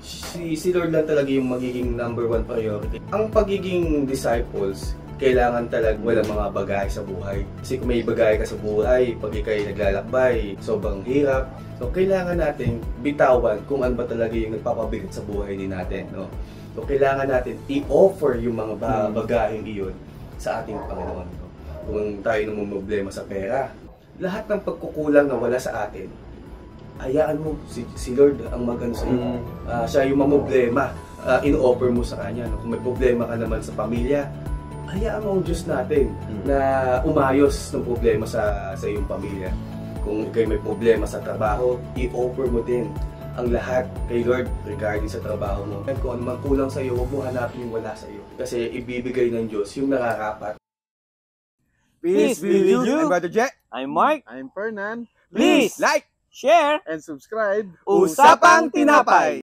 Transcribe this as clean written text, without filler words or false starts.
Si Lord lang talaga yung magiging number one priority. Ang pagiging disciples, kailangan talaga walang mga bagay sa buhay. Kasi kung may bagay ka sa buhay, pag ikay naglalakbay, sobrang hirap. So, kailangan natin bitawan kung ano ba talaga yung nagpapabigat sa buhay din natin. No? So, kailangan natin i-offer yung mga bagayeng iyon sa ating Panginoon. No? Kung tayo namumroblema sa pera, lahat ng pagkukulang na wala sa atin, hayaan mo si Lord ang mag-ano sa iyo. Siya yung mamroblema, in-offer mo sa Kanya. No? Kung may problema ka naman sa pamilya, hayaan mo ang Diyos natin na umayos ng problema sa iyong pamilya. Kung ikay may problema sa trabaho, i-offer mo din ang lahat kay Lord regarding sa trabaho mo. At kung ano man kulang sa iyo, huwag mo hanapin yung wala sa iyo. Kasi ibibigay ng Diyos yung nakarapat. Peace be with you. I'm Brother Jet. I'm Mark. I'm Fernan. Please Like share and subscribe. Usapang Tinapay.